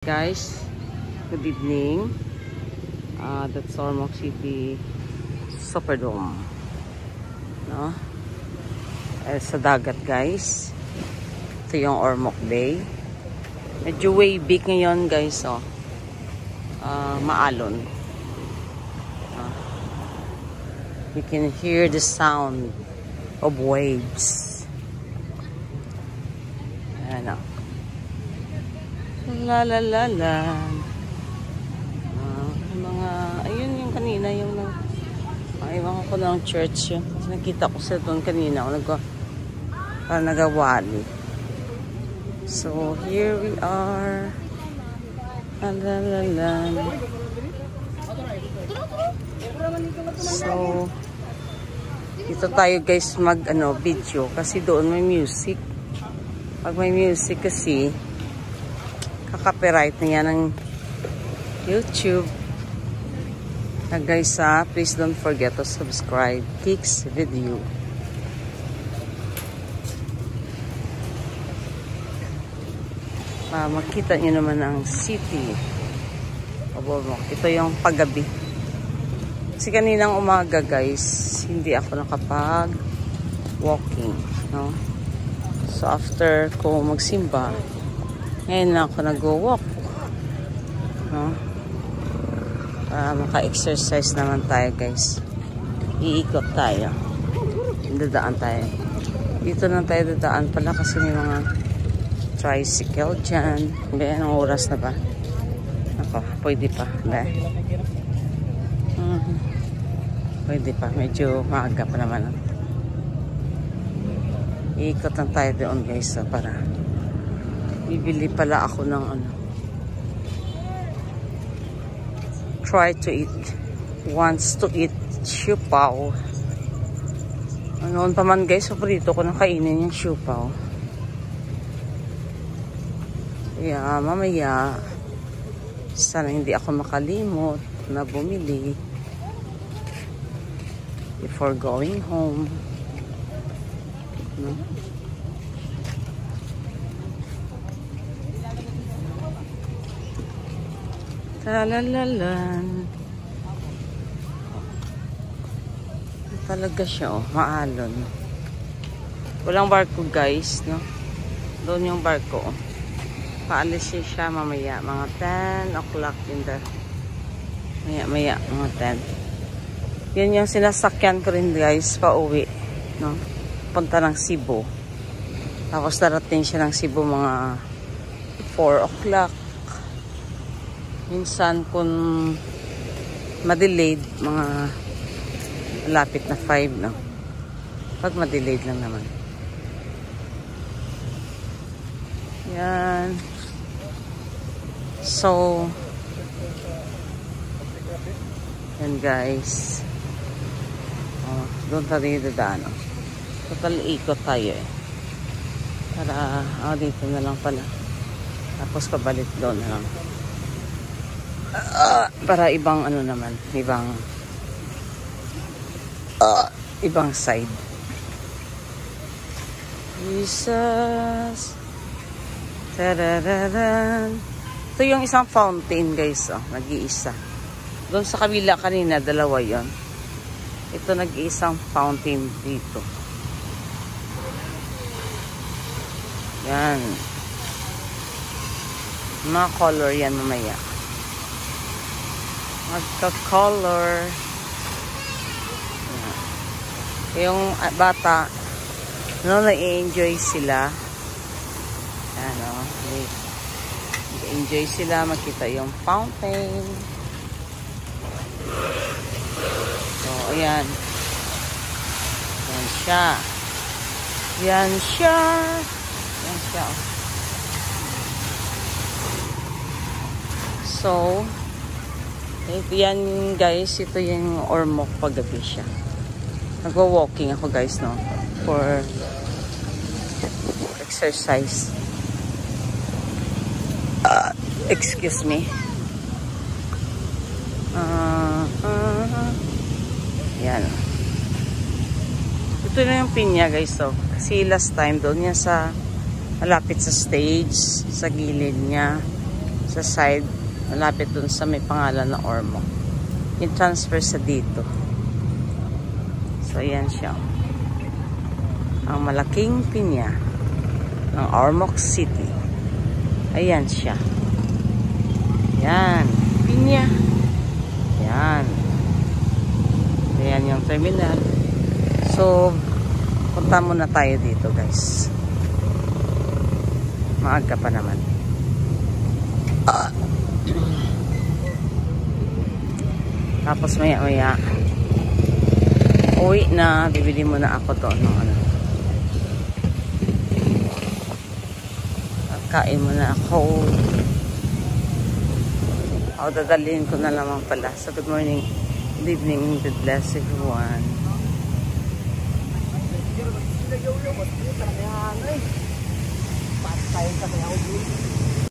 Guys, good evening. That's Ormoc City Superdome, no? Sa dagat, guys. Ito yung Ormoc Bay. Medyo wavy ngayon, guys. Maalon. You can hear the sound of waves. Ayan, la la la la. Ayun yung kanina yung ewan ko ng church yun. Nakita ko sa doon kanina parang nagawali. So here we are. La la la la. So dito tayo, guys, mag video kasi doon may music. Pag may music kasi copyright na yan ng YouTube. Guys, please don't forget to subscribe Kicks Video. Makita nyo naman ang city of Ormoc. Ito yung paggabi. Kasi kaninang umaga, guys, hindi ako nakapag walking, no? So after ko magsimba, ngayon lang ako nag-walk, no? Maka-exercise naman tayo, guys. Iikot tayo. Dadaan tayo. Dito na tayo dadaan pala kasi may mga tricycle dyan. Anong oras na ba? Ako, pwede pa. Pwede pa. Medyo maaga pa naman. Iikot lang tayo doon, guys, para bibili pala ako ng wants to eat siupaw. Noon pa man, guys, paborito ko na kainin yung siupaw. Kaya mamaya sana hindi ako makalimot na bumili before going home, no? Talalalan. Talaga siya, maalon. Walang barko, guys, no? Doon yung barko. Paalis siya mamaya, mga 10 o'clock in the maya, mga 10. Yan yung sinasakyan ko rin, guys, pa uwi, no? Punta ng Cebu. Tapos darating siya ng Cebu mga 4 o'clock. Minsan kung ma-delayed, mga lapit na 5, no? Pag ma-delayed lang naman. Yan. So, yan, guys. Doon tayo dadaan. Total ikot tayo, eh. Para, dito na lang pala. Tapos pabalik doon na lang. Para ibang naman, ibang side. Jesus. Tarararan. Ito yung isang fountain, guys, nag-iisa. Doon sa kabila kanina, dalawa yon. Ito nag-iisang fountain dito. Yan. Mga color yan mamaya. Magka-color. Yung bata, na-enjoy sila. Enjoy sila makita yung fountain. So, ayan. Yan siya. Yan siya. Yan siya. So, yan, guys, ito yung Ormoc paggabi siya. Nagwa-walking ako, guys, no? For exercise. Excuse me. Yan. Ito na yung pinya, guys, so. Kasi last time, doon niya sa malapit sa stage, sa gilid niya. sa side, malapit dun sa may pangalan na Ormoc. Yung transfer sa dito. So, ayan siya. Ang malaking pinya ng Ormoc City. Ayan siya. Yan. Pinya. Yan. Ayan yung terminal. So, punta muna tayo dito, guys. Maaga pa naman. Tapos maya-maya uwi na. Bibili muna ako doon ng ano. Kain muna ako. Dadalhin ko na lamang pala. So, good morning, good evening, God bless everyone. Pas tayo sa kaya